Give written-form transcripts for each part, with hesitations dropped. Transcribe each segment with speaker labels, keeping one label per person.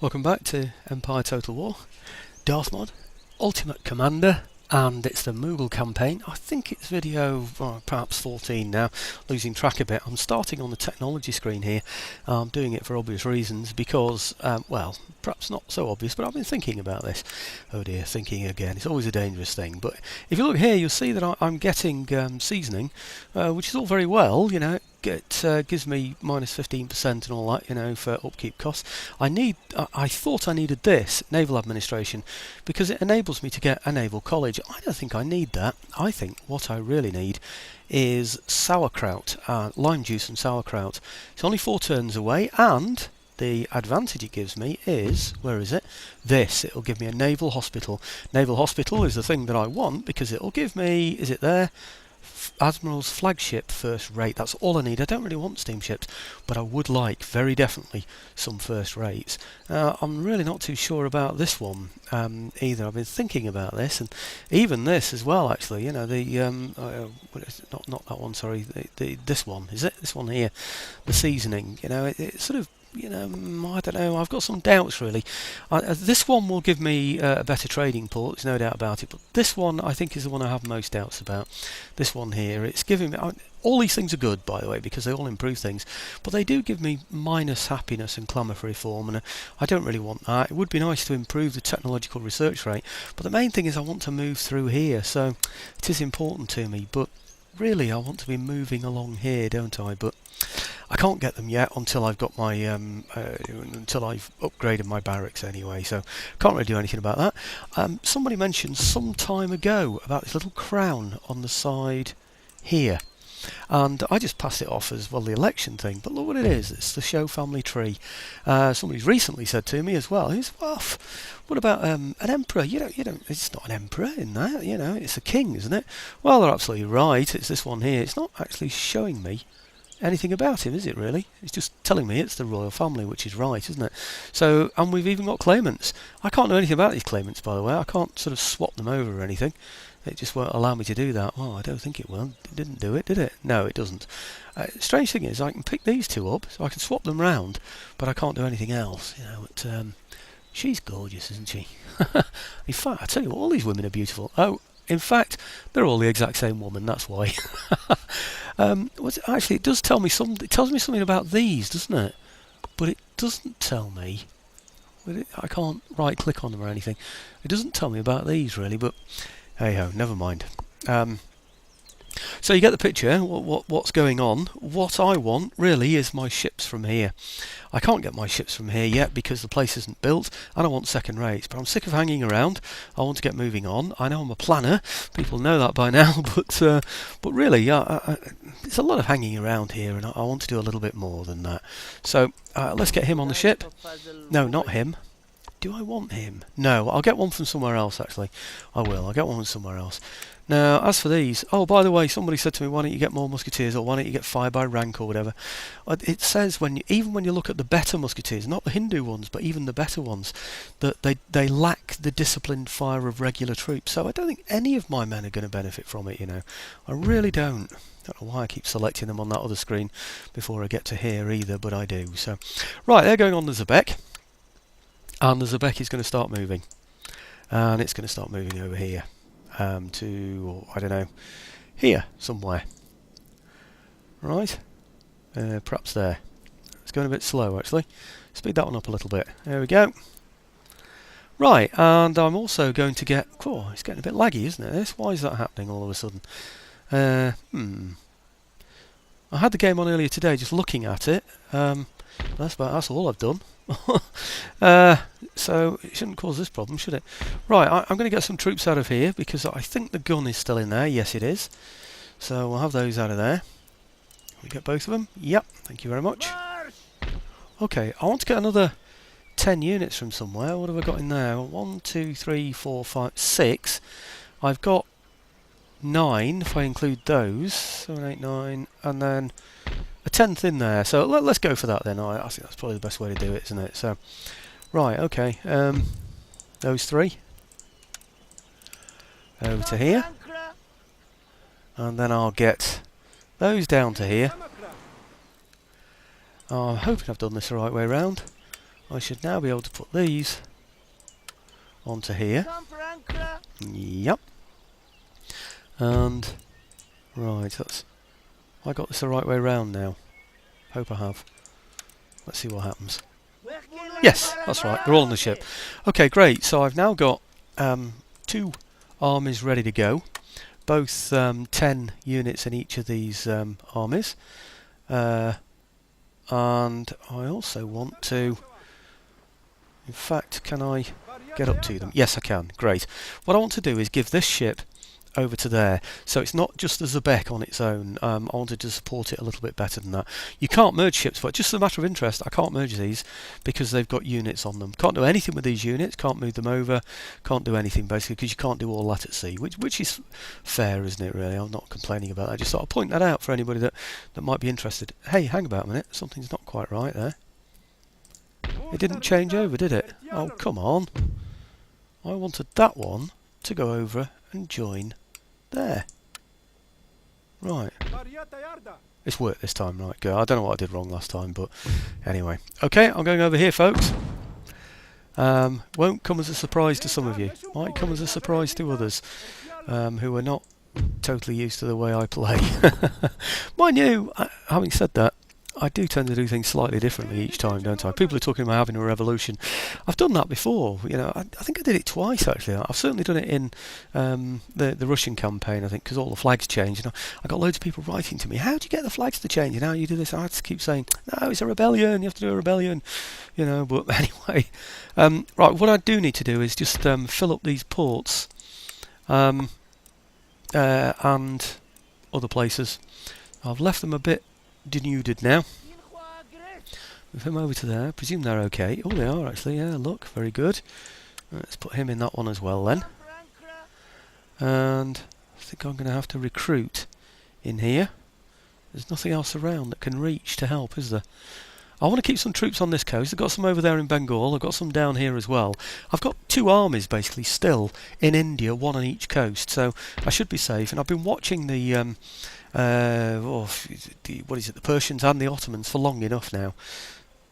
Speaker 1: Welcome back to Empire Total War, Darthmod Ultimate Commander, and it's the Mughal Campaign. I think it's video perhaps 14 now, losing track a bit. I'm starting on the technology screen here. I'm doing it for obvious reasons because, well, perhaps not so obvious, but I've been thinking about this. Oh dear, thinking again. It's always a dangerous thing. But if you look here, you'll see that I'm getting seasoning, which is all very well, you know. It gives me minus 15% and all that, you know, for upkeep costs. I thought I needed this, Naval Administration, because it enables me to get a naval college. I don't think I need that. I think what I really need is sauerkraut, lime juice and sauerkraut. It's only 4 turns away, and the advantage it gives me is, where is it? This. It'll give me a naval hospital. Naval hospital is the thing that I want because it'll give me, is it there? Admiral's flagship first rate. That's all I need. I don't really want steamships, but I would like very definitely some first rates. I'm really not too sure about this one either. I've been thinking about this, and even this as well. Actually, you know, the not that one. Sorry, this one, is it? This one here, the seasoning. You know, it sort of. You know, I don't know. I've got some doubts really. This one will give me a better trading port. There's no doubt about it. But this one, I think, is the one I have most doubts about. This one here, it's giving me. All these things are good, by the way, because they all improve things. But they do give me minus happiness and clamour for reform, and I don't really want that. It would be nice to improve the technological research rate, but the main thing is I want to move through here, so it is important to me. But really, I want to be moving along here, don't I? But I can't get them yet until I've got my until I've upgraded my barracks anyway, so can't really do anything about that. Somebody mentioned some time ago about this little crown on the side here, and I just passed it off as, well, the election thing, but look what it is. It's the show family tree. Somebody's recently said to me as well, well, what about an emperor? You don't, it's not an emperor in that, you know, it's a king, isn't it? Well, they're absolutely right. It's this one here. It's not actually showing me anything about him, is it really? It's just telling me it's the royal family, which is right, isn't it? So, and we've even got claimants. I can't know anything about these claimants, by the way. I can't sort of swap them over or anything. It just won't allow me to do that. Well, I don't think it will. It didn't do it, did it? No, it doesn't. Strange thing is, I can pick these two up, so I can swap them round, but I can't do anything else. You know, but, she's gorgeous, isn't she? In fact, I tell you what, all these women are beautiful. Oh, in fact, they're all the exact same woman. That's why. Actually, it does tell me something. It tells me something about these, doesn't it? But it doesn't tell me. I can't right-click on them or anything. It doesn't tell me about these really. But hey ho, never mind. So you get the picture. What's going on? What I want really is my ships from here. I can't get my ships from here yet because the place isn't built, and I want second rates. But I'm sick of hanging around. I want to get moving on. I know I'm a planner. People know that by now. But really, it's a lot of hanging around here, and I want to do a little bit more than that. So let's get him on the ship. No, not him. Do I want him? No, I'll get one from somewhere else, actually. I will. I'll get one from somewhere else. Now, as for these... Oh, by the way, somebody said to me, why don't you get more musketeers, or why don't you get fire by rank, or whatever. It says, even when you look at the better musketeers, not the Hindu ones, but even the better ones, that they lack the disciplined fire of regular troops. So I don't think any of my men are going to benefit from it, you know. I really don't. I don't know why I keep selecting them on that other screen before I get to here either, but I do. So, right, they're going on the Zabek. And the Zabek is going to start moving, and it's going to start moving over here to, I don't know, here somewhere. Right, perhaps there. It's going a bit slow actually. Speed that one up a little bit. There we go. Right, and I'm also going to get. Oh, it's getting a bit laggy, isn't it? This. Why is that happening all of a sudden? I had the game on earlier today, just looking at it. That's all I've done. So it shouldn't cause this problem, should it? Right, I'm going to get some troops out of here because I think the gun is still in there. Yes, it is. So we'll have those out of there. We get both of them. Yep. Thank you very much. Okay, I want to get another 10 units from somewhere. What have I got in there? 1, 2, 3, 4, 5, 6. I've got 9 if I include those. 7, 8, 9, and then a 10th in there. So let's go for that then. I think that's probably the best way to do it, isn't it? So, right, okay. Those 3 over to here, and then I'll get those down to here. I'm hoping I've done this the right way round. I should now be able to put these onto here. Yep. And right, that's. I got this the right way round now. Hope I have. Let's see what happens. Yes, that's right. They're all on the ship. Okay, great. So I've now got 2 armies ready to go. Both 10 units in each of these armies. And I also want to... In fact, can I get up to them? Yes, I can. Great. What I want to do is give this ship over to there, so it's not just as a Beck on its own. I wanted to support it a little bit better than that. You can't merge ships, but just as a matter of interest, I can't merge these because they've got units on them. Can't do anything with these units, can't move them over, can't do anything basically because you can't do all that at sea, which is fair, isn't it, really? I'm not complaining about that. I just thought I'd point that out for anybody that might be interested. Hey, hang about a minute, something's not quite right there. It didn't change over, did it? Oh, come on. I wanted that one to go over and join there. Right. It's worked this time, right? Good. I don't know what I did wrong last time, but anyway. Okay, I'm going over here, folks. Won't come as a surprise to some of you. Might come as a surprise to others who are not totally used to the way I play. Mind you, having said that, I do tend to do things slightly differently each time, don't I? People are talking about having a revolution. I've done that before. You know, I think I did it twice actually. I've certainly done it in the Russian campaign, I think, because all the flags changed. You know, I got loads of people writing to me, "How do you get the flags to change? And how you do this?" I had to keep saying, "No, it's a rebellion. You have to do a rebellion." You know, but anyway, right. What I do need to do is just fill up these ports and other places. I've left them a bit denuded now. Move him over to there. Presume they're okay. Oh, they are actually. Yeah, look, very good. Let's put him in that one as well then. And I think I'm going to have to recruit in here. There's nothing else around that can reach to help, is there? I want to keep some troops on this coast. I've got some over there in Bengal. I've got some down here as well. I've got 2 armies basically still in India, 1 on each coast, so I should be safe. And I've been watching the what is it, the Persians and the Ottomans for long enough now.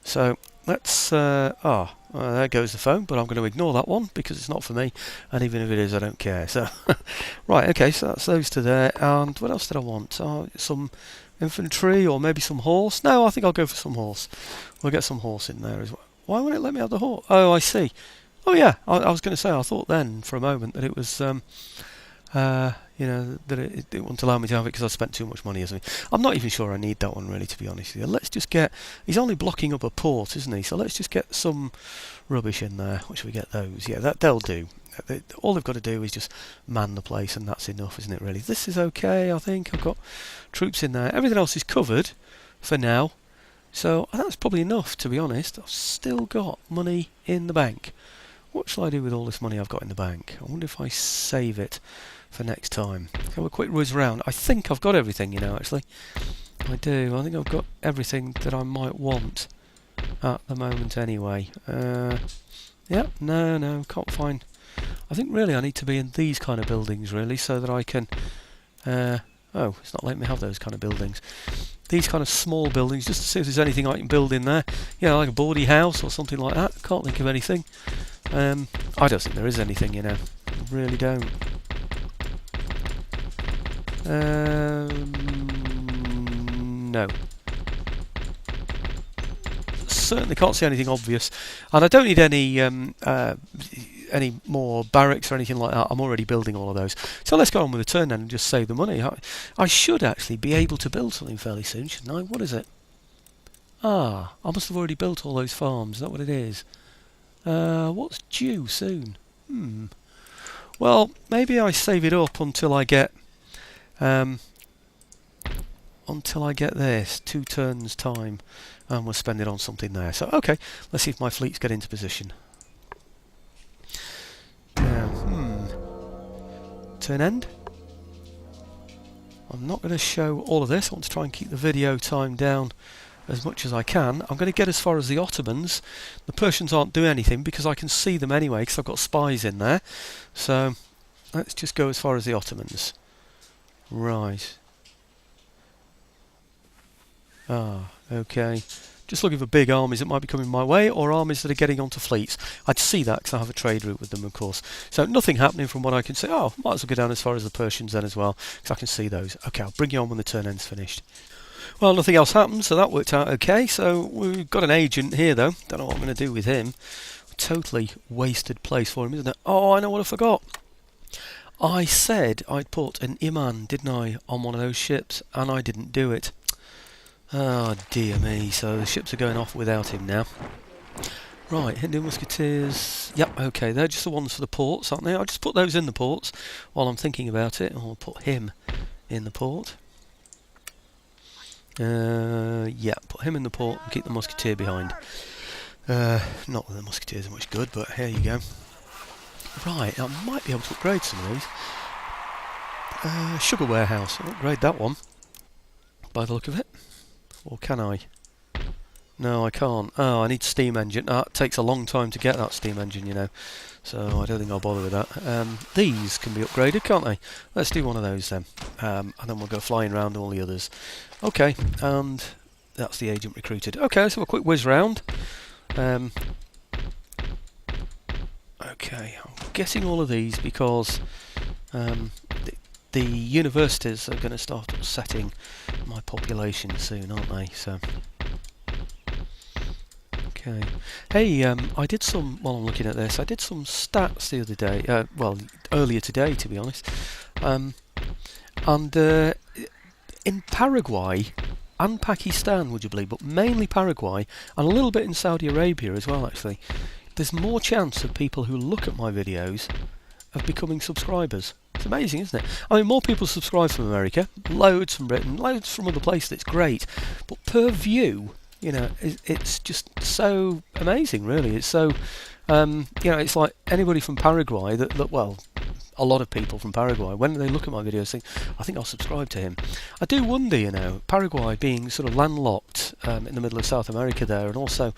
Speaker 1: So let's there goes the phone, but I'm going to ignore that one because it's not for me, and even if it is, I don't care. So right, okay, so that's those 2 there. And what else did I want? Some infantry or maybe some horse? No, I think I'll go for some horse. We'll get some horse in there as well. Why won't it let me have the horse? Oh, I see. Oh yeah, I was going to say, I thought then for a moment that it was you know, that it wouldn't allow me to have it because I spent too much money or something. I'm not even sure I need that one really, to be honest with you. Let's just get... He's only blocking up a port, isn't he? So let's just get some rubbish in there. What should we get those? Yeah, they'll do. All they've got to do is just man the place, and that's enough, isn't it, really? This is okay, I think. I've got troops in there. Everything else is covered for now. So that's probably enough, to be honest. I've still got money in the bank. What shall I do with all this money I've got in the bank? I wonder if I save it for next time. Have a quick whiz round. I think I've got everything, you know, actually. I do. I think I've got everything that I might want at the moment anyway. Yeah, no, can't find... I think really I need to be in these kind of buildings, really, so that I can... oh, it's not letting me have those kind of buildings. These kind of small buildings, just to see if there's anything I can build in there. Yeah, like a bawdy house or something like that. Can't think of anything. I don't think there is anything, you know. I really don't. No. Certainly can't see anything obvious. And I don't need any more barracks or anything like that. I'm already building all of those. So let's go on with the turn then and just save the money. I should actually be able to build something fairly soon, shouldn't I? What is it? Ah, I must have already built all those farms. Is that what it is? What's due soon? Well, maybe I save it up until I get this 2 turns time, and we'll spend it on something there. So okay, let's see if my fleets get into position. Turn end. I'm not going to show all of this. I want to try and keep the video time down as much as I can. I'm going to get as far as the Ottomans. The Persians aren't doing anything because I can see them anyway because I've got spies in there. So let's just go as far as the Ottomans. Right. Ah, okay. Just looking for big armies that might be coming my way, or armies that are getting onto fleets. I'd see that because I have a trade route with them, of course. So nothing happening from what I can see. Oh, might as well go down as far as the Persians then as well, because I can see those. Okay, I'll bring you on when the turn end's finished. Well, nothing else happened, so that worked out okay. So we've got an agent here, though. Don't know what I'm going to do with him. Totally wasted place for him, isn't it? Oh, I know what I forgot. I said I'd put an Iman, didn't I, on one of those ships, and I didn't do it. Oh dear me, so the ships are going off without him now. Right, Hindu Musketeers, yep, okay, they're just the ones for the ports, aren't they? I'll just put those in the ports while I'm thinking about it. I'll put him in the port. Yeah, put him in the port and keep the Musketeer behind. Not that the Musketeers are much good, but here you go. Right, I might be able to upgrade some of these. Sugar Warehouse, I'll upgrade that one, by the look of it. Or can I? No, I can't. Oh, I need steam engine. It takes a long time to get that steam engine, you know. So I don't think I'll bother with that. These can be upgraded, can't they? Let's do one of those then. And then we'll go flying around all the others. Okay, and that's the agent recruited. Okay, let's have a quick whiz round. Okay, I'm getting all of these because the universities are going to start upsetting my population soon, aren't they? So, okay. Hey, I did some, while I'm looking at this, I did some stats the other day, well, earlier today, to be honest. And in Paraguay and Pakistan, would you believe, but mainly Paraguay, and a little bit in Saudi Arabia as well, actually, there's more chance of people who look at my videos of becoming subscribers. It's amazing, isn't it? I mean, more people subscribe from America, loads from Britain, loads from other places. It's great, but per view, you know, it's just so amazing, really. It's so, you know, it's like anybody from Paraguay that well, a lot of people from Paraguay, when they look at my videos, think, I think I'll subscribe to him. I do wonder, you know, Paraguay being sort of landlocked in the middle of South America there, and also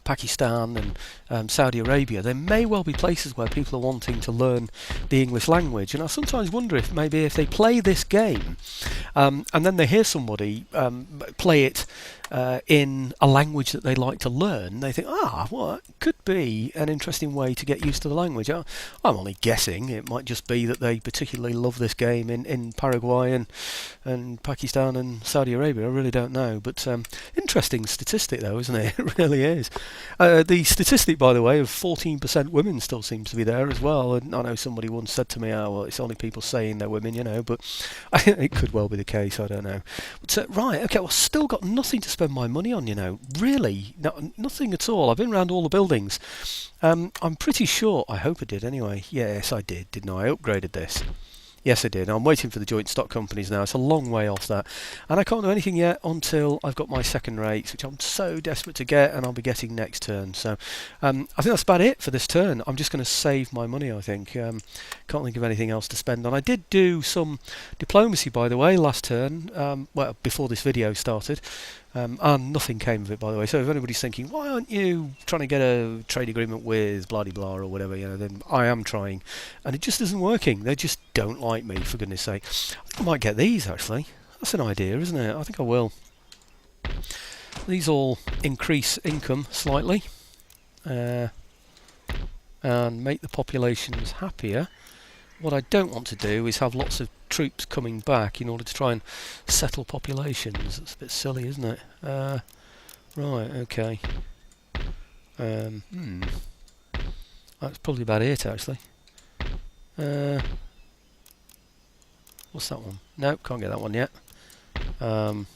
Speaker 1: Pakistan and Saudi Arabia, there may well be places where people are wanting to learn the English language, and I sometimes wonder if maybe if they play this game and then they hear somebody play it in a language that they like to learn, they think, well, it could be an interesting way to get used to the language. I'm only guessing. It might just be that they particularly love this game in Paraguay and Pakistan and Saudi Arabia. I really don't know, but interesting statistic though, isn't it? It really is. The statistic, by the way, of 14% women still seems to be there as well, and I know somebody once said to me, well, it's only people saying they're women, you know, but it could well be the case, I don't know. But right, okay, well, still got nothing to spend my money on, you know, really, nothing at all. I've been around all the buildings. I'm pretty sure, I hope I did anyway. Yes, I did, didn't I? I upgraded this. Yes, I did. I'm waiting for the joint stock companies now. It's a long way off that. And I can't do anything yet until I've got my second rates, which I'm so desperate to get, and I'll be getting next turn. So I think that's about it for this turn. I'm just going to save my money, I think. Can't think of anything else to spend on. I did do some diplomacy, by the way, last turn, well, before this video started. And nothing came of it, by the way. So if anybody's thinking, why aren't you trying to get a trade agreement with blah-de-blah or whatever, you know, then I am trying. And it just isn't working. They just don't like me, for goodness sake. I think I might get these, actually. That's an idea, isn't it? I think I will. These all increase income slightly. And make the populations happier. What I don't want to do is have lots of troops coming back in order to try and settle populations. That's a bit silly, isn't it? Right, okay. That's probably about it, actually. What's that one? No, can't get that one yet. No.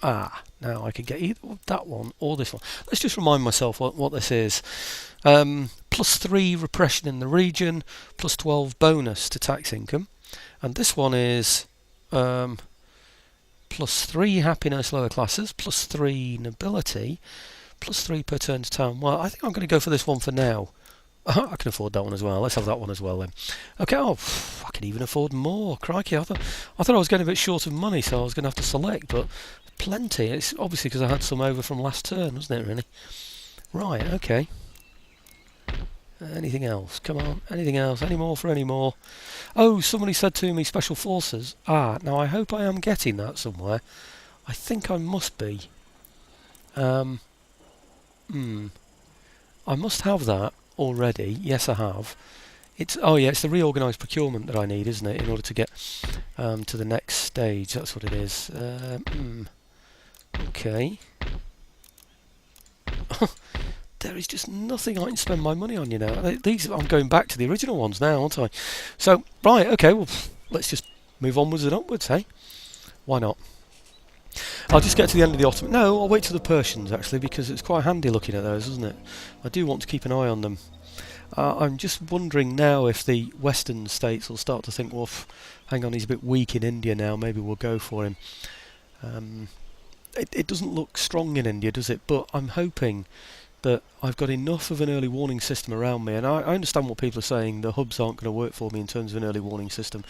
Speaker 1: Now I can get either that one or this one. Let's just remind myself what this is. +3 repression in the region, +12 bonus to tax income. And this one is +3 happiness lower classes, +3 nobility, +3 per turn to town. Well, I think I'm going to go for this one for now. I can afford that one as well. Let's have that one as well then. Okay, I can even afford more. Crikey, I thought I was getting a bit short of money, so I was going to have to select, but plenty. It's obviously because I had some over from last turn, wasn't it, really? Right, okay. Anything else? Come on, anything else? Any more for any more? Oh, somebody said to me Special Forces. Now I hope I am getting that somewhere. I think I must be. Um, I must have that already. Yes, I have. It's it's the reorganised procurement that I need, isn't it, in order to get to the next stage. That's what it is. Okay. There is just nothing I can spend my money on, you know. These I'm going back to the original ones now, aren't I? So right, okay. Well, let's just move onwards and upwards, hey? Why not? I'll just get to the end of the Ottoman. No, I'll wait till the Persians actually, because it's quite handy looking at those, isn't it? I do want to keep an eye on them. I'm just wondering now if the Western states will start to think, well, hang on, he's a bit weak in India now, maybe we'll go for him. It doesn't look strong in India, does it? But I'm hoping that I've got enough of an early warning system around me, and I understand what people are saying, the hubs aren't going to work for me in terms of an early warning system.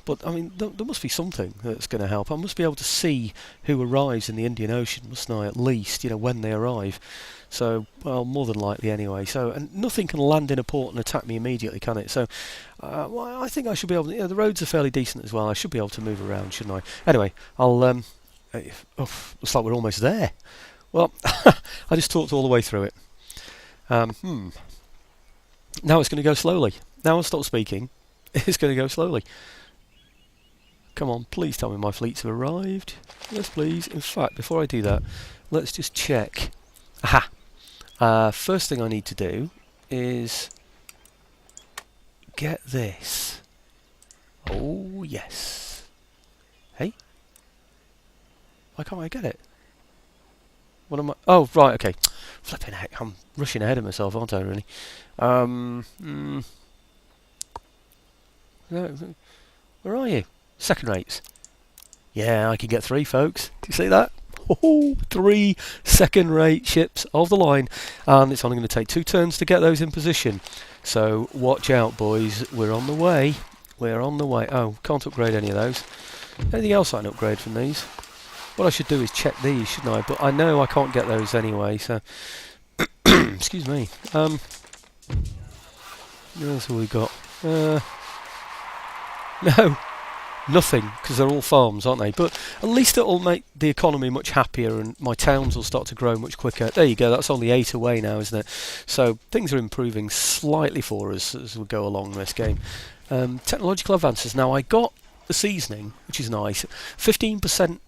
Speaker 1: But, I mean, there must be something that's going to help. I must be able to see who arrives in the Indian Ocean, mustn't I, at least, you know, when they arrive. So, well, more than likely anyway. So, and nothing can land in a port and attack me immediately, can it? So, well, I think I should be able to, you know, the roads are fairly decent as well. I should be able to move around, shouldn't I? Anyway, I'll, looks like we're almost there. Well, I just talked all the way through it. Now it's going to go slowly. Now I'll stop speaking. It's going to go slowly. Come on, please tell me my fleets have arrived. Yes, please. In fact, before I do that, let's just check. Aha! First thing I need to do is get this. Oh, yes. Hey? Why can't I get it? What am I? Oh, right, okay. Flipping heck, I'm rushing ahead of myself, aren't I, really? Where are you? Second rates. Yeah, I can get 3, folks. Do you see that? Oh, 3 second-rate ships of the line, and it's only going to take 2 turns to get those in position. So watch out, boys. We're on the way. We're on the way. Oh, can't upgrade any of those. Anything else I can upgrade from these? What I should do is check these, shouldn't I? But I know I can't get those anyway, so... Excuse me. What else have we got? No. Nothing, because they're all farms, aren't they? But at least it'll make the economy much happier and my towns will start to grow much quicker. There you go, that's only 8 away now, isn't it? So things are improving slightly for us as we go along this game. Technological advances. Now I got the seasoning, which is nice. 15%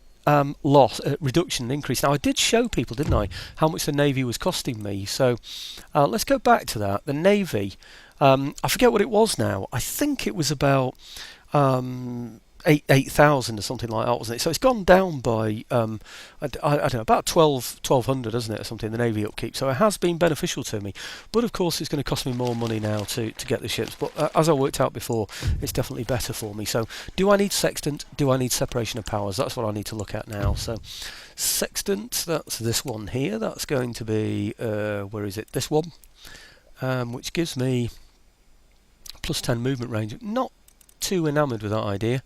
Speaker 1: loss, reduction, increase. Now I did show people, didn't I, how much the Navy was costing me. So let's go back to that. The Navy, I forget what it was now. I think it was about... 8,000 or something like that, wasn't it? So it's gone down by I don't know, about 1,200, hasn't it, or something, the Navy upkeep. So it has been beneficial to me, but of course it's going to cost me more money now to get the ships. But as I worked out before, it's definitely better for me. So do I need sextant? Do I need separation of powers? That's what I need to look at now. So sextant, that's this one here. That's going to be where is it? This one, which gives me plus 10 movement range. Not too enamoured with that idea.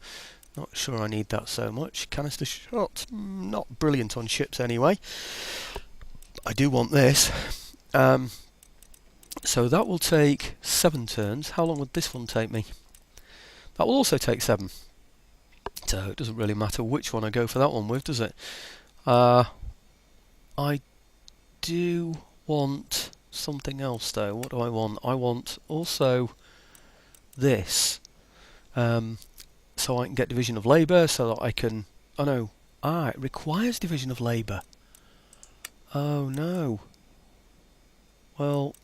Speaker 1: Not sure I need that so much. Canister shot, not brilliant on ships anyway. I do want this. So that will take 7 turns. How long would this one take me? That will also take 7. So it doesn't really matter which one I go for that one with, does it? I do want something else though. What do I want? I want also this. So I can get division of labour, so that I can... Oh no. It requires division of labour. Oh no. Well...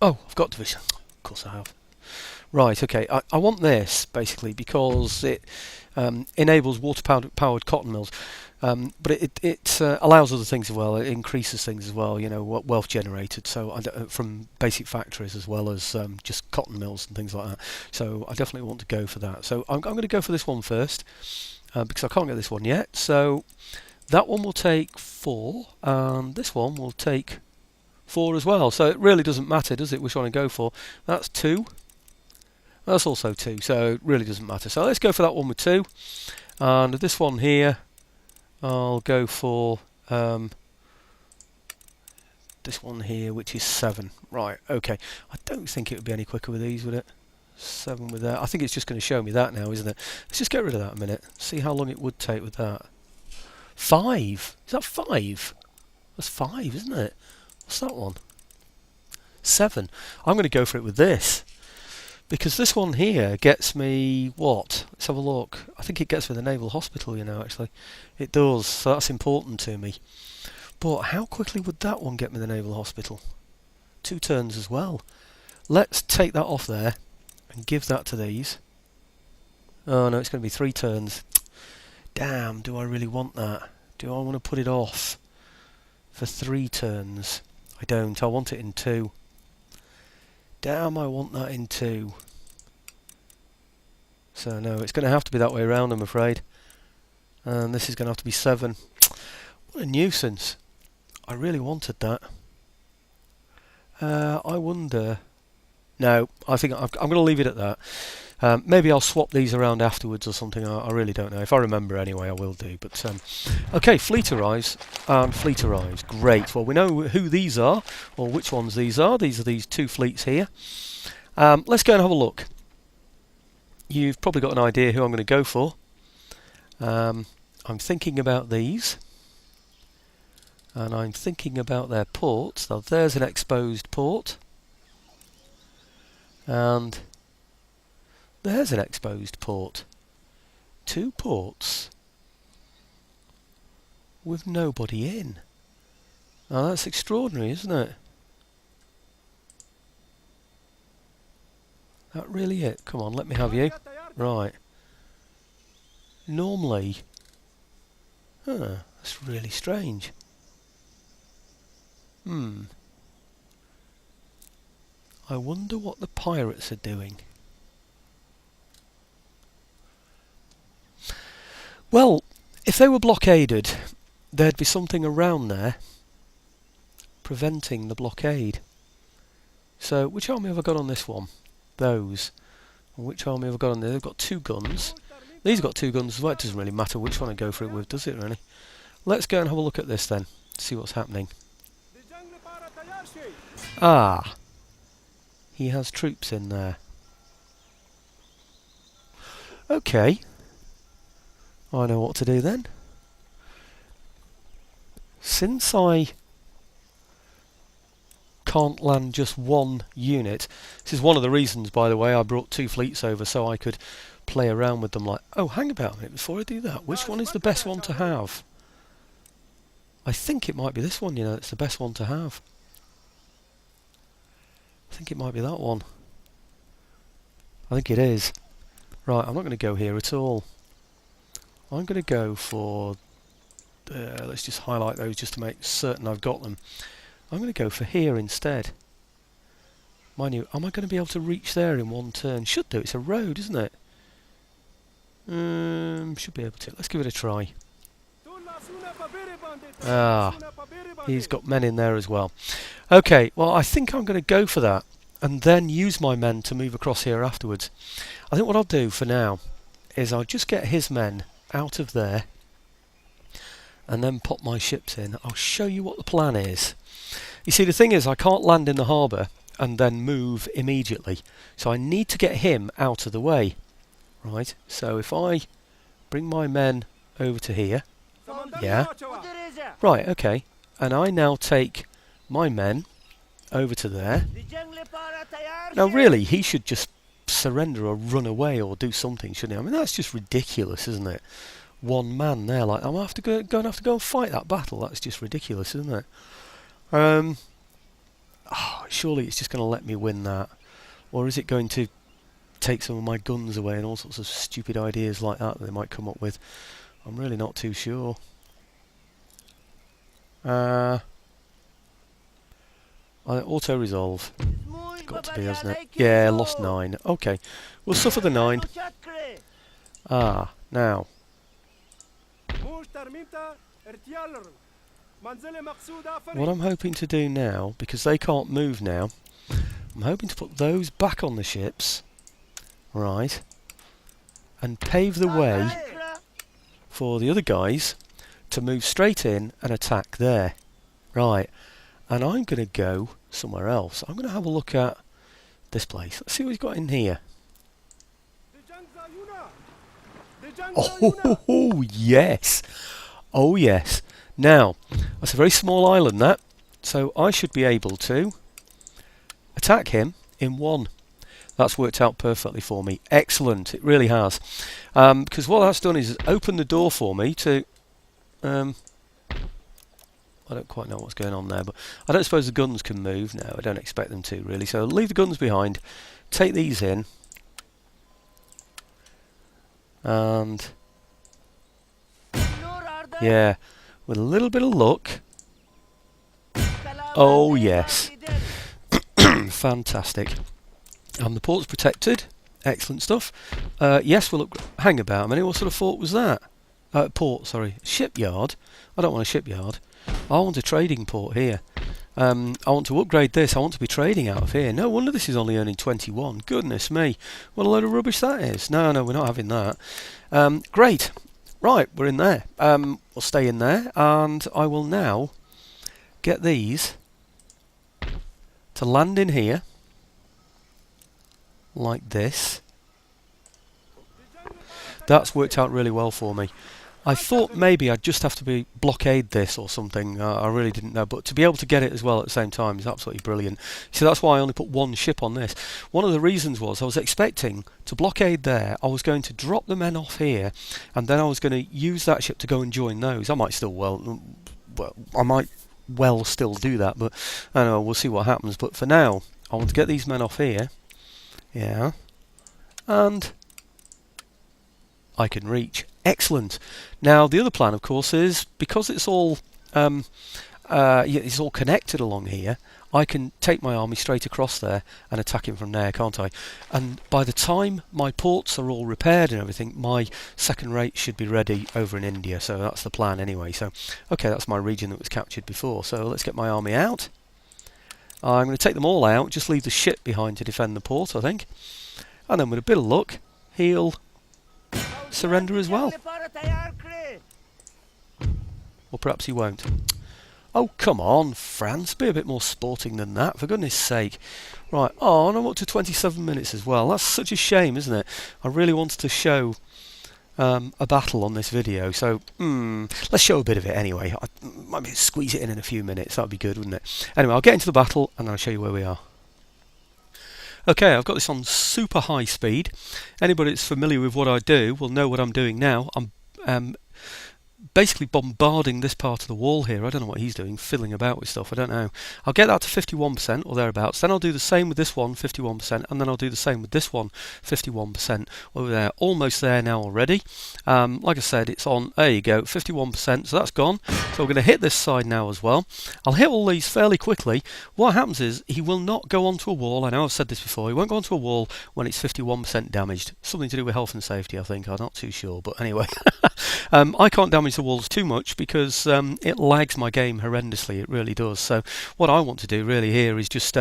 Speaker 1: Oh, I've got division. Of course I have. Right, okay. I want this, basically, because it enables water-powered cotton mills. But it allows other things as well. It increases things as well, you know, wealth generated. So from basic factories as well as just cotton mills and things like that. So I definitely want to go for that. So I'm going to go for this one first because I can't get this one yet. So that one will take 4, and this one will take 4 as well. So it really doesn't matter, does it, which one I go for? That's 2. That's also 2. So it really doesn't matter. So let's go for that one with 2, and this one here. I'll go for this one here, which is 7. Right, okay. I don't think it would be any quicker with these, would it? 7 with that. I think it's just going to show me that now, isn't it? Let's just get rid of that a minute. See how long it would take with that. 5. Is that 5? That's 5, isn't it? What's that one? 7. I'm going to go for it with this. Because this one here gets me what? Let's have a look. I think it gets me the naval hospital, you know, actually. It does, so that's important to me. But how quickly would that one get me the naval hospital? 2 turns as well. Let's take that off there and give that to these. Oh no, it's going to be 3 turns. Damn, do I really want that? Do I want to put it off for 3 turns? I don't. I want it in 2. Damn, I want that in 2. So no, it's going to have to be that way around, I'm afraid. And this is going to have to be 7. What a nuisance. I really wanted that. I wonder... No, I think I'm going to leave it at that. Maybe I'll swap these around afterwards or something. I really don't know. If I remember anyway, I will do. But okay, fleet arrives and fleet arrives. Great. Well, we know who these are, or which ones these are. These are these 2 fleets here. Let's go and have a look. You've probably got an idea who I'm going to go for. I'm thinking about these. And I'm thinking about their ports. Now, there's an exposed port. And there's an exposed port. 2 ports with nobody in. Now that's extraordinary, isn't it? That really it? Come on, let me have you. Right. Normally... that's really strange. I wonder what the pirates are doing. Well, if they were blockaded, there'd be something around there preventing the blockade. So, which army have I got on this one? Those. And which army have I got on there? They've got 2 guns. These have got 2 guns as well. It doesn't really matter which one I go for it with, does it really? Let's go and have a look at this then. See what's happening. Ah! He has troops in there. Okay. I know what to do then. Since I can't land just 1 unit, this is one of the reasons, by the way, I brought 2 fleets over so I could play around with them like... Oh, hang about a minute before I do that. Which one is the best one to have? I think it might be this one, you know, it's the best one to have. I think it might be that one. I think it is. Right, I'm not going to go here at all. I'm going to go for... let's just highlight those just to make certain I've got them. I'm going to go for here instead. Mind you, am I going to be able to reach there in 1 turn? Should do, it's a road, isn't it? Should be able to. Let's give it a try. Ah, he's got men in there as well. Okay, well I think I'm going to go for that and then use my men to move across here afterwards. I think what I'll do for now is I'll just get his men out of there and then pop my ships in. I'll show you what the plan is. You see, the thing is, I can't land in the harbour and then move immediately, so I need to get him out of the way. Right, so if I bring my men over to here, yeah, right, okay, and I now take my men over to there. Now really, he should just surrender or run away or do something, shouldn't he? I mean, that's just ridiculous, isn't it? 1 man there, like, I'm have to go and fight that battle. That's just ridiculous, isn't it? Surely it's just going to let me win that, or is it going to take some of my guns away and all sorts of stupid ideas like that they might come up with? I'm really not too sure. Auto resolve. It's got to be, hasn't it? Yeah, lost 9. Okay, we'll suffer the 9. Now. What I'm hoping to do now, because they can't move now, I'm hoping to put those back on the ships, right, and pave the way for the other guys to move straight in and attack there. Right, and I'm going to go somewhere else. I'm going to have a look at this place. Let's see what he's got in here. Oh, yes! Oh yes. Now, that's a very small island, that. So I should be able to attack him in one. That's worked out perfectly for me. Excellent, it really has. Because what that's done is open the door for me to... I don't quite know what's going on there, but I don't suppose the guns can move. No, I don't expect them to, really. So leave the guns behind, take these in, and... yeah, with a little bit of luck... oh yes. Fantastic. And the port's protected. Excellent stuff. Yes, we'll look... hang about a minute, what sort of fort was that? Port, sorry. Shipyard? I don't want a shipyard. I want a trading port here. I want to upgrade this. I want to be trading out of here. No wonder this is only earning 21. Goodness me. What a load of rubbish that is. No, we're not having that. Great. Right, we're in there. We'll stay in there. And I will now get these to land in here. Like this. That's worked out really well for me. I thought maybe I'd just have to blockade this or something. I really didn't know, but to be able to get it as well at the same time is absolutely brilliant. So that's why I only put one ship on this. One of the reasons was I was expecting to blockade there. I was going to drop the men off here, and then I was going to use that ship to go and join those. I might still I might still do that, but I don't know. We'll see what happens. But for now, I want to get these men off here. Yeah, and I can reach. Excellent. Now the other plan, of course, is because it's all it's all connected along here. I can take my army straight across there and attack him from there, can't I? And by the time my ports are all repaired and everything, my second rate should be ready over in India. So that's the plan anyway. So okay, that's my region that was captured before. So let's get my army out. I'm going to take them all out. Just leave the ship behind to defend the port, I think. And then with a bit of luck, he'll surrender as well. Or perhaps he won't. Oh, come on, France. Be a bit more sporting than that, for goodness sake. Right, oh, and I'm up to 27 minutes as well. That's such a shame, isn't it? I really wanted to show a battle on this video, so let's show a bit of it anyway. I might squeeze it in a few minutes. That would be good, wouldn't it? Anyway, I'll get into the battle and I'll show you where we are. Okay, I've got this on super high speed. Anybody that's familiar with what I do will know what I'm doing now. I'm basically bombarding this part of the wall here. I don't know what he's doing, fiddling about with stuff, I don't know. I'll get that to 51% or thereabouts, then I'll do the same with this one, 51%, and then I'll do the same with this one, 51%. Well, they're almost there now already. Like I said, it's on, there you go, 51%, so that's gone. So we're going to hit this side now as well. I'll hit all these fairly quickly. What happens is, he will not go onto a wall, I know I've said this before, he won't go onto a wall when it's 51% damaged. Something to do with health and safety, I think, I'm not too sure, but anyway. I can't damage the walls too much because it lags my game horrendously, it really does. So what I want to do really here is just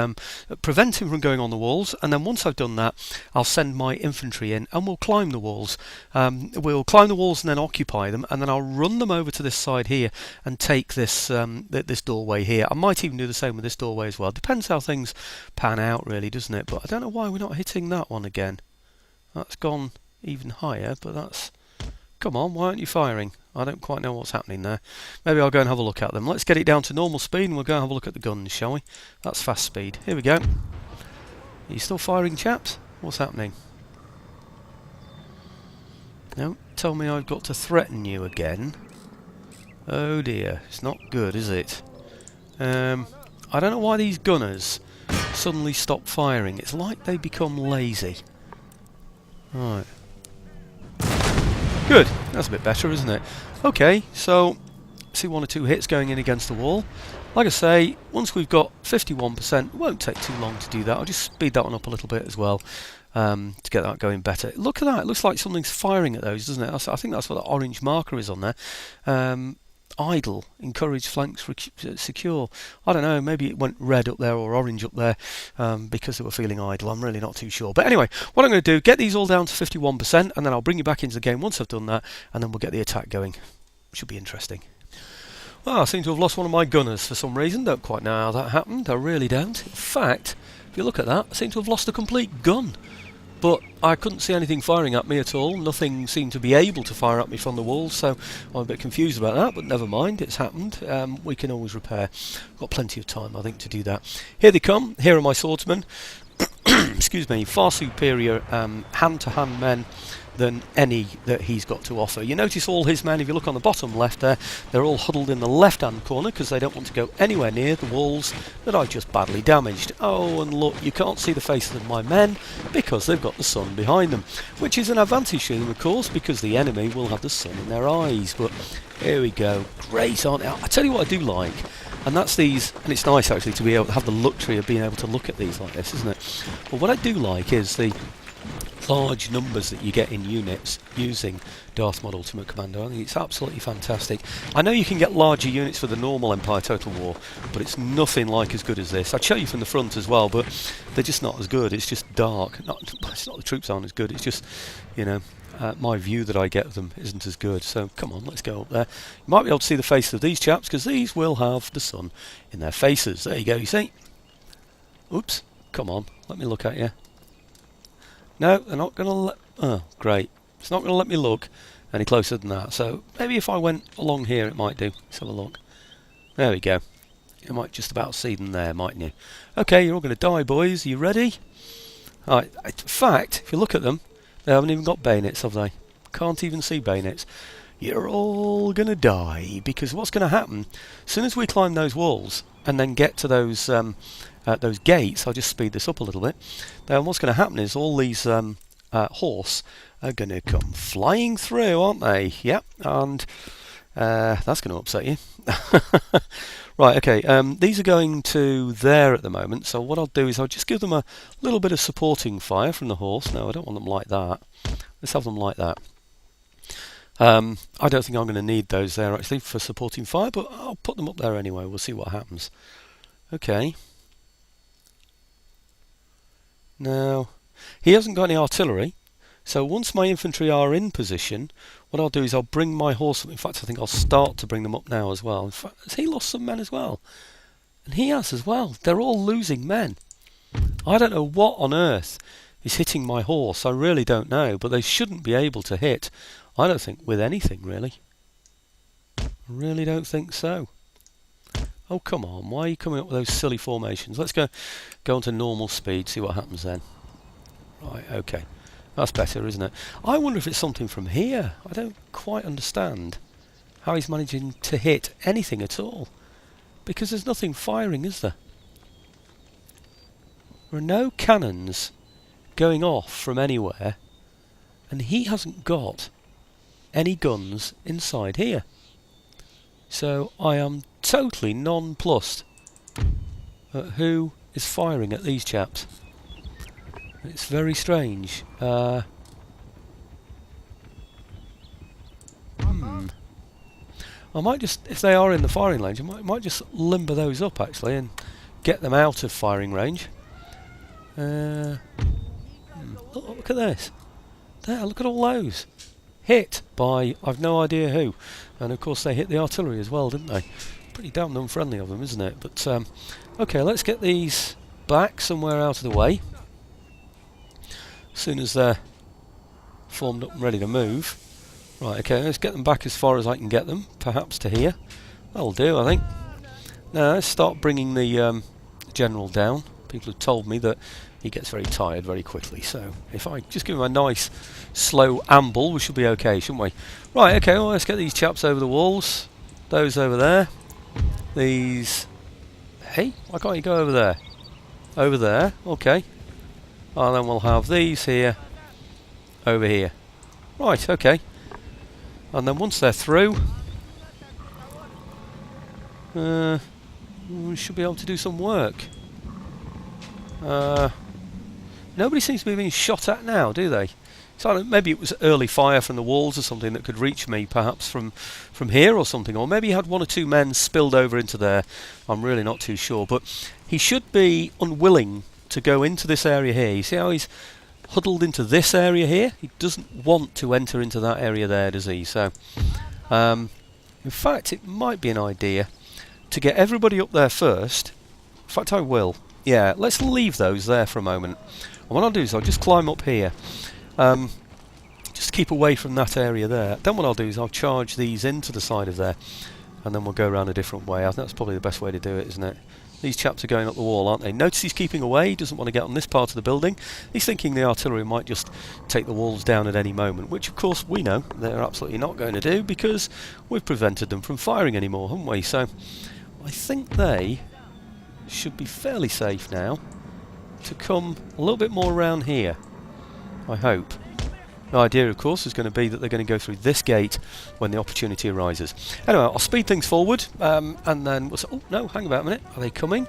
Speaker 1: prevent him from going on the walls, and then once I've done that, I'll send my infantry in and we'll climb the walls. We'll climb the walls and then occupy them, and then I'll run them over to this side here and take this this doorway here. I might even do the same with this doorway as well. Depends how things pan out really, doesn't it? But I don't know why we're not hitting that one again. That's gone even higher, but that's... Come on, why aren't you firing? I don't quite know what's happening there. Maybe I'll go and have a look at them. Let's get it down to normal speed and we'll go and have a look at the guns, shall we? That's fast speed. Here we go. Are you still firing, chaps? What's happening? No, tell me I've got to threaten you again. Oh dear, it's not good, is it? I don't know why these gunners suddenly stop firing. It's like they become lazy. Right. Good, that's a bit better, isn't it? Okay, so see one or two hits going in against the wall. Like I say, once we've got 51%, it won't take too long to do that. I'll just speed that one up a little bit as well to get that going better. Look at that, it looks like something's firing at those, doesn't it? I think that's what the orange marker is on there. Idle, encourage flanks secure. I don't know, maybe it went red up there or orange up there because they were feeling idle. I'm really not too sure. But anyway, what I'm going to do, get these all down to 51% and then I'll bring you back into the game once I've done that, and then we'll get the attack going. Should be interesting. Well, I seem to have lost one of my gunners for some reason. Don't quite know how that happened. I really don't. In fact, if you look at that, I seem to have lost a complete gun. but I couldn't see anything firing at me at all. Nothing seemed to be able to fire at me from the walls, so I'm a bit confused about that, but never mind, it's happened. We can always repair. We've got plenty of time, I think, to do that. Here they come. Here are my swordsmen. Excuse me, far superior hand-to-hand men than any that he's got to offer. You notice all his men, if you look on the bottom left there, they're all huddled in the left-hand corner because they don't want to go anywhere near the walls that I just badly damaged. Oh, and look, you can't see the faces of my men because they've got the sun behind them, which is an advantage to them, of course, because the enemy will have the sun in their eyes. But here we go. Great, aren't they? I tell you what I do like, and that's these, and it's nice actually to be able to have the luxury of being able to look at these like this, isn't it? But what I do like is the large numbers that you get in units using Darthmod Ultimate Commander. I think it's absolutely fantastic. I know you can get larger units for the normal Empire Total War, but it's nothing like as good as this. I'd show you from the front as well, but they're just not as good. It's just dark. It's not the troops aren't as good, it's just, you know, my view that I get of them isn't as good. So come on, let's go up there. You might be able to see the faces of these chaps, because these will have the sun in their faces. There you go, you see. Oops, come on, let me look at you. No, they're not going to let... Oh, great. It's not going to let me look any closer than that. So maybe if I went along here it might do. Let's have a look. There we go. You might just about see them there, mightn't you? Okay, you're all going to die, boys. Are you ready? Alright, in fact, if you look at them, they haven't even got bayonets, have they? Can't even see bayonets. You're all going to die, because what's going to happen, as soon as we climb those walls and then get to those gates, I'll just speed this up a little bit, then what's going to happen is all these horse are going to come flying through, aren't they? Yep, and that's going to upset you. Right, okay, these are going to there at the moment, so what I'll do is I'll just give them a little bit of supporting fire from the horse. No, I don't want them like that. Let's have them like that. I don't think I'm going to need those there actually for supporting fire, but I'll put them up there anyway. We'll see what happens. Okay. Now, he hasn't got any artillery, so once my infantry are in position, what I'll do is I'll bring my horse up. In fact, I think I'll start to bring them up now as well. In fact, has he lost some men as well? And he has as well. They're all losing men. I don't know what on earth is hitting my horse. I really don't know, but they shouldn't be able to hit, I don't think, with anything really. I really don't think so. Oh, come on, why are you coming up with those silly formations? Let's go on to normal speed, see what happens then. Right, okay. That's better, isn't it? I wonder if it's something from here. I don't quite understand how he's managing to hit anything at all. Because there's nothing firing, is there? There are no cannons going off from anywhere. And he hasn't got any guns inside here. So I am totally nonplussed at who is firing at these chaps. It's very strange. I might just, if they are in the firing range, I might just limber those up actually and get them out of firing range. Look at this. There, look at all those. Hit by, I've no idea who. And of course they hit the artillery as well, didn't they? Pretty damn unfriendly of them, isn't it? But, okay, let's get these back somewhere out of the way. As soon as they're formed up and ready to move. Right, okay, let's get them back as far as I can get them. Perhaps to here. That'll do, I think. Now, let's start bringing the general down. People have told me that he gets very tired very quickly, so if I just give him a nice slow amble, we should be okay, shouldn't we? Right, okay, well, let's get these chaps over the walls. Those over there. These... Hey, why can't you go over there? Over there, okay. And then we'll have these here, over here. Right, okay. And then once they're through, we should be able to do some work. Nobody seems to be being shot at now, do they? So maybe it was early fire from the walls or something that could reach me, perhaps from here or something. Or maybe he had one or two men spilled over into there. I'm really not too sure. But he should be unwilling to go into this area here. You see how he's huddled into this area here? He doesn't want to enter into that area there, does he? So, in fact, it might be an idea to get everybody up there first. In fact, I will. Yeah, let's leave those there for a moment. And what I'll do is I'll just climb up here. Just keep away from that area there. Then what I'll do is I'll charge these into the side of there, and then we'll go around a different way. I think that's probably the best way to do it, isn't it? These chaps are going up the wall, aren't they? Notice he's keeping away. He doesn't want to get on this part of the building. He's thinking the artillery might just take the walls down at any moment, which of course we know they're absolutely not going to do, because we've prevented them from firing anymore, haven't we? So I think they should be fairly safe now to come a little bit more around here, I hope. The idea, of course, is going to be that they're going to go through this gate when the opportunity arises. Anyway, I'll speed things forward, and then we'll say, oh no, hang about a minute, are they coming?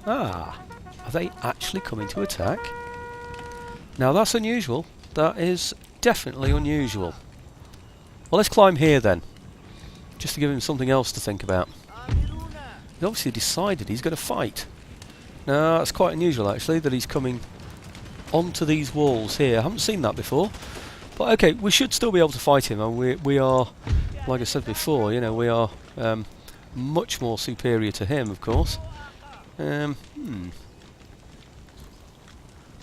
Speaker 1: Ah, are they actually coming to attack? Now that's unusual. That is definitely unusual. Well, let's climb here then, just to give him something else to think about. He's obviously decided he's going to fight. Now that's quite unusual actually, that he's coming onto these walls here. I haven't seen that before, but okay, we should still be able to fight him, and we are, like I said before, you know, we are much more superior to him, of course.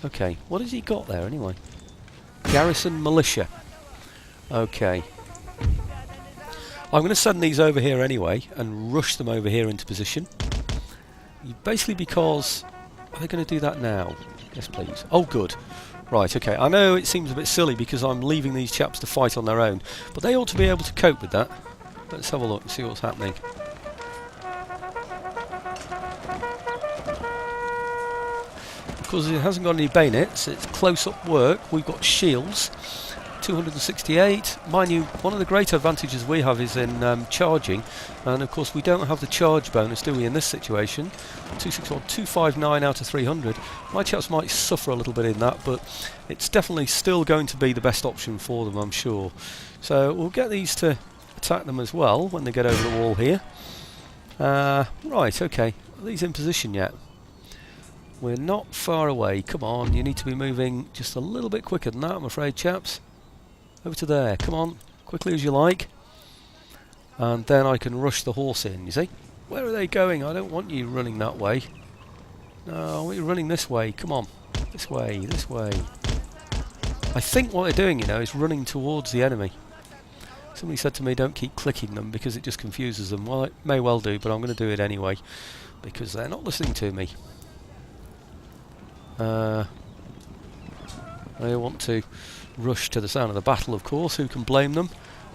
Speaker 1: Okay, what has he got there anyway? Garrison militia. Okay, I'm going to send these over here anyway and rush them over here into position, basically because are they going to do that now? Yes, please. Oh, good. Right, okay. I know it seems a bit silly because I'm leaving these chaps to fight on their own, but they ought to be able to cope with that. Let's have a look and see what's happening. Because it hasn't got any bayonets, it's close-up work. We've got shields. 268. Mind you, one of the great advantages we have is in charging, and of course we don't have the charge bonus, do we, in this situation? 261, 259 out of 300. My chaps might suffer a little bit in that, but it's definitely still going to be the best option for them, I'm sure. So we'll get these to attack them as well when they get over the wall here. Right, okay. Are these in position yet? We're not far away. Come on, you need to be moving just a little bit quicker than that, I'm afraid, chaps. Over to there, come on, quickly as you like. And then I can rush the horse in, you see. Where are they going? I don't want you running that way. No, we're running this way, come on. This way, this way. I think what they're doing, you know, is running towards the enemy. Somebody said to me, don't keep clicking them because it just confuses them. Well, it may well do, but I'm going to do it anyway, because they're not listening to me. They want to rush to the sound of the battle, of course. Who can blame them?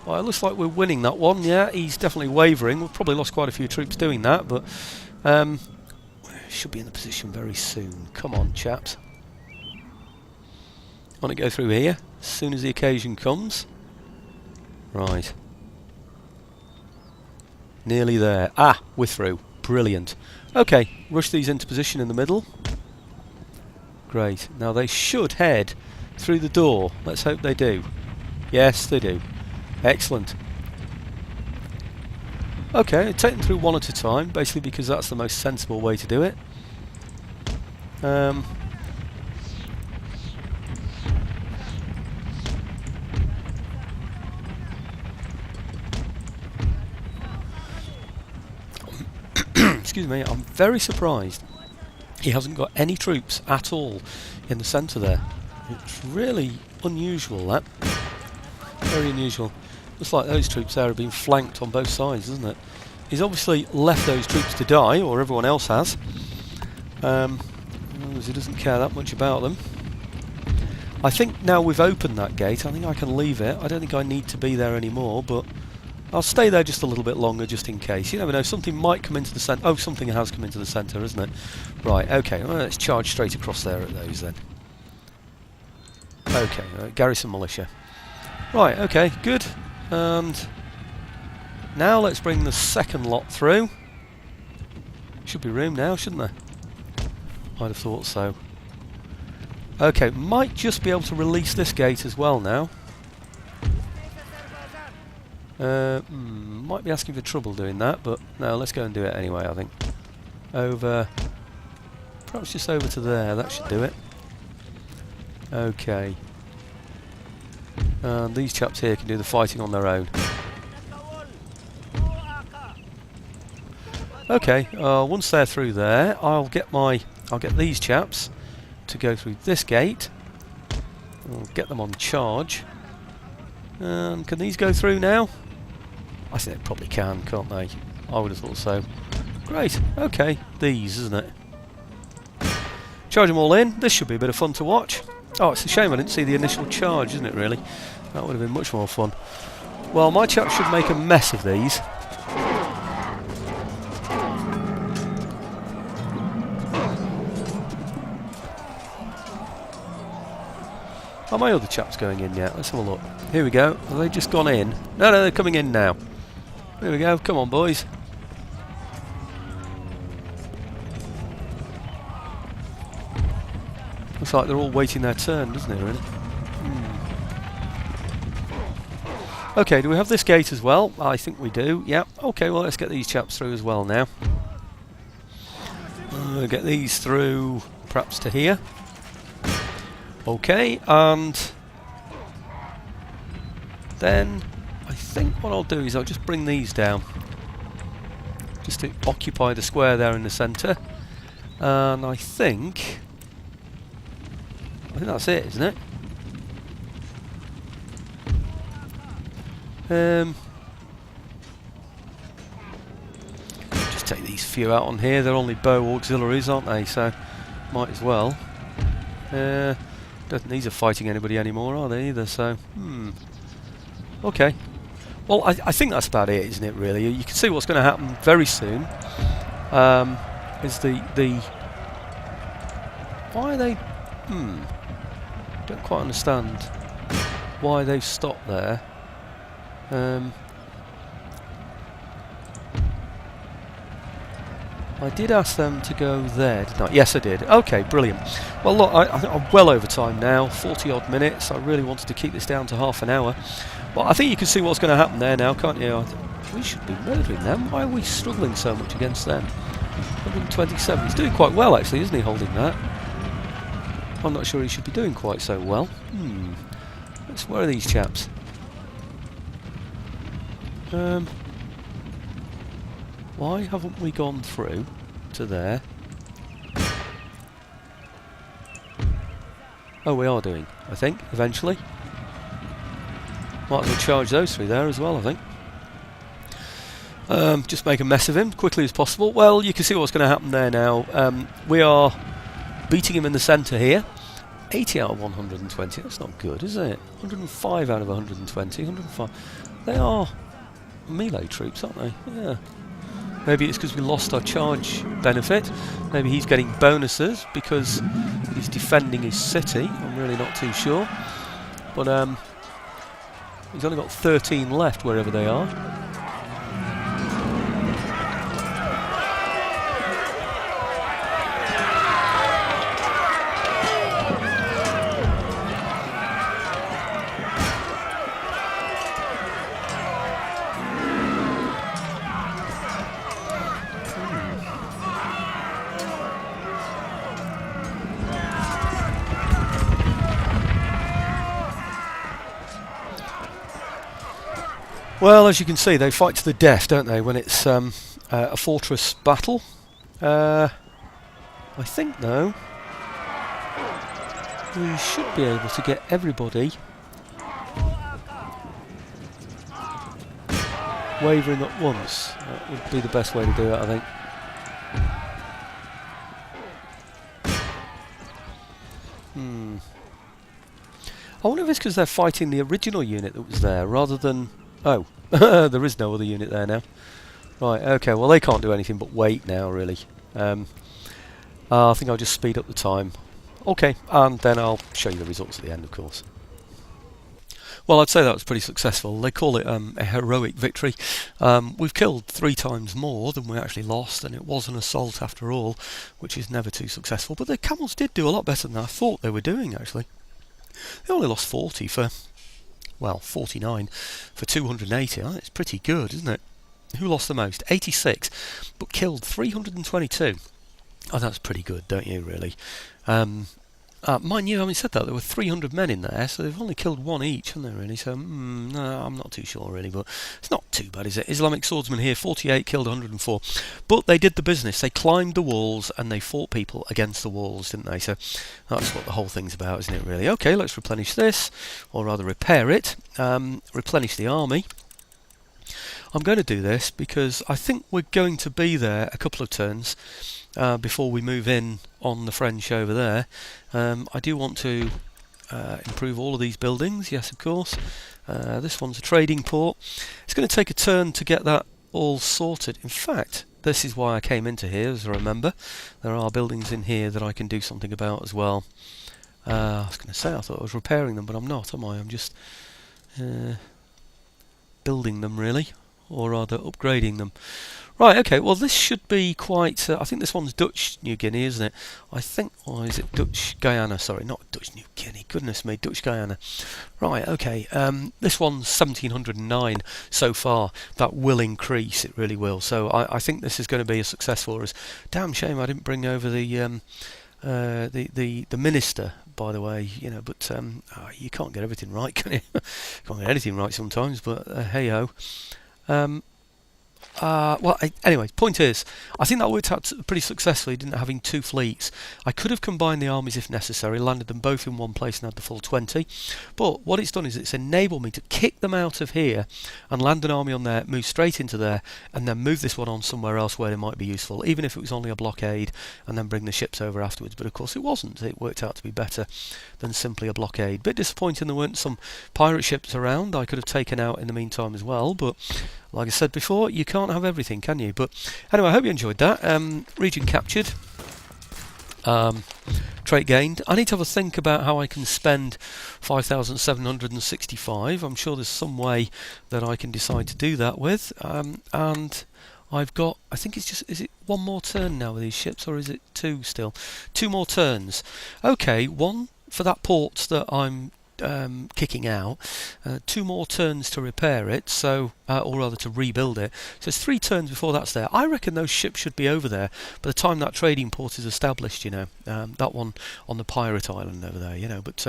Speaker 1: Well, it looks like we're winning that one. Yeah, he's definitely wavering. We've probably lost quite a few troops doing that, but should be in the position very soon. Come on, chaps. I want to go through here as soon as the occasion comes. Right. Nearly there. Ah, we're through. Brilliant. Okay, rush these into position in the middle. Great. Now they should head through the door. Let's hope they do. Yes, they do. Excellent. Okay, take them through one at a time, basically because that's the most sensible way to do it. Excuse me, I'm very surprised he hasn't got any troops at all in the centre there. It's really unusual, that. Very unusual. Looks like those troops there have been flanked on both sides, isn't it? He's obviously left those troops to die, or everyone else has. He doesn't care that much about them. I think now we've opened that gate, I think I can leave it. I don't think I need to be there anymore, but I'll stay there just a little bit longer, just in case. You never know, something might come into the centre. Oh, something has come into the centre, isn't it? Right, okay, well, let's charge straight across there at those then. Okay, garrison militia. Right, okay, good. And now let's bring the second lot through. Should be room now, shouldn't there? I'd have thought so. Okay, might just be able to release this gate as well now. Might be asking for trouble doing that, but no, let's go and do it anyway, I think. Over, perhaps just over to there, that should do it. Okay. And these chaps here can do the fighting on their own. Okay, once they're through there, I'll get these chaps to go through this gate. I'll get them on charge. And can these go through now? I think they probably can, can't they? I would have thought so. Great, okay, these, isn't it? Charge them all in. This should be a bit of fun to watch. Oh, it's a shame I didn't see the initial charge, isn't it, really? That would have been much more fun. Well, my chap should make a mess of these. Are my other chaps going in yet? Let's have a look. Here we go. Have they just gone in? No, they're coming in now. Here we go. Come on, boys. Looks like they're all waiting their turn, doesn't it, really? Okay, do we have this gate as well? I think we do. Yep. Okay, well, let's get these chaps through as well now. Get these through, perhaps to here. Okay, and then I think what I'll do is I'll just bring these down, just to occupy the square there in the centre. And I think that's it, isn't it? Just take these few out on here. They're only bow auxiliaries, aren't they? So might as well. Don't think these are fighting anybody anymore, are they either? So, okay. Well, I think that's about it, isn't it? Really, you can see what's going to happen very soon. Is the why are they? Don't quite understand why they've stopped there. I did ask them to go there, didn't I? Yes, I did. Okay, brilliant. Well, look, I'm well over time now, 40-odd minutes. I really wanted to keep this down to half an hour. Well, I think you can see what's going to happen there now, can't you? We should be murdering them. Why are we struggling so much against them? 127. He's doing quite well, actually, isn't he, holding that? I'm not sure he should be doing quite so well. Where are these chaps? Why haven't we gone through to there? Oh, we are doing, I think, eventually. Might as well charge those through there as well, I think. Just make a mess of him, quickly as possible. Well, you can see what's going to happen there now. We are beating him in the centre here. 80 out of 120, that's not good, is it? 105 out of 120, 105. They are melee troops, aren't they? Yeah. Maybe it's because we lost our charge benefit. Maybe he's getting bonuses because he's defending his city. I'm really not too sure. But he's only got 13 left wherever they are. Well, as you can see, they fight to the death, don't they, when it's a fortress battle. I think, though, we should be able to get everybody wavering at once. That would be the best way to do it, I think. I wonder if it's because they're fighting the original unit that was there, rather than... Oh, there is no other unit there now. Right, okay, well they can't do anything but wait now, really. I think I'll just speed up the time. Okay, and then I'll show you the results at the end, of course. Well, I'd say that was pretty successful. They call it a heroic victory. We've killed 3 times more than we actually lost, and it was an assault after all, which is never too successful. But the camels did do a lot better than I thought they were doing, actually. They only lost 40 for... well, 49 for 280. Oh, it's pretty good, isn't it? Who lost the most? 86, but killed 322. Oh, that's pretty good, don't you, really? Mind you, having said that, there were 300 men in there, so they've only killed one each, haven't they, really? So, no, I'm not too sure, really, but it's not too bad, is it? Islamic swordsmen here, 48, killed 104. But they did the business. They climbed the walls, and they fought people against the walls, didn't they? So that's what the whole thing's about, isn't it, really? Okay, let's replenish this, or rather repair it. Replenish the army. I'm going to do this because I think we're going to be there a couple of turns before we move in on the French over there. I do want to improve all of these buildings, yes, of course. This one's a trading port. It's going to take a turn to get that all sorted. In fact, this is why I came into here, as I remember. There are buildings in here that I can do something about as well. I was going to say I thought I was repairing them, but I'm not, am I? I'm just building them, really, or rather upgrading them. Right, okay, well this should be quite, I think this one's Dutch New Guinea, isn't it? I think, or is it Dutch Guyana? Sorry, not Dutch New Guinea, goodness me, Dutch Guyana. Right, okay, this one's 1709 so far. That will increase, it really will. So I think this is going to be a success for us. Damn shame I didn't bring over the minister, by the way, you know, but you can't get everything right, can you? You can't get anything right sometimes, but hey-ho. Anyway, point is, I think that worked out pretty successfully, didn't it, having two fleets. I could have combined the armies if necessary, landed them both in one place and had the full 20. But what it's done is it's enabled me to kick them out of here and land an army on there, move straight into there, and then move this one on somewhere else where it might be useful, even if it was only a blockade, and then bring the ships over afterwards. But of course it wasn't. It worked out to be better than simply a blockade. Bit disappointing there weren't some pirate ships around I could have taken out in the meantime as well, but like I said before, you can't have everything, can you? But anyway, I hope you enjoyed that. Region captured. Trait gained. I need to have a think about how I can spend 5,765. I'm sure there's some way that I can decide to do that with. And I've got, I think it's just, is it one more turn now with these ships, or is it two still? Two more turns. Okay, one for that port that I'm kicking out, two more turns to repair it, so or rather to rebuild it. So it's 3 turns before that's there. I reckon those ships should be over there by the time that trading port is established, you know, that one on the pirate island over there, you know. But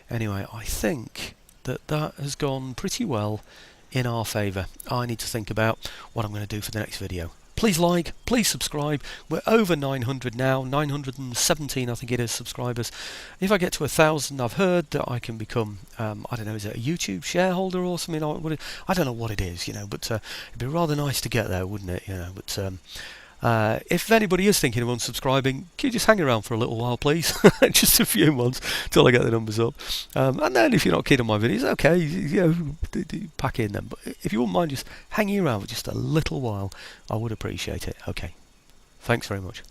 Speaker 1: anyway, I think that has gone pretty well in our favour. I need to think about what I'm going to do for the next video. Please like, please subscribe. We're over 900 now, 917 I think it is subscribers. If I get to 1,000, I've heard that I can become, I don't know, is it a YouTube shareholder or something? I don't know what it is, you know, but it'd be rather nice to get there, wouldn't it? You know, but if anybody is thinking of unsubscribing, can you just hang around for a little while, please? Just a few months till I get the numbers up. And then if you're not keen on my videos, okay, you know, pack in them. But if you wouldn't mind just hanging around for just a little while, I would appreciate it. Okay, thanks very much.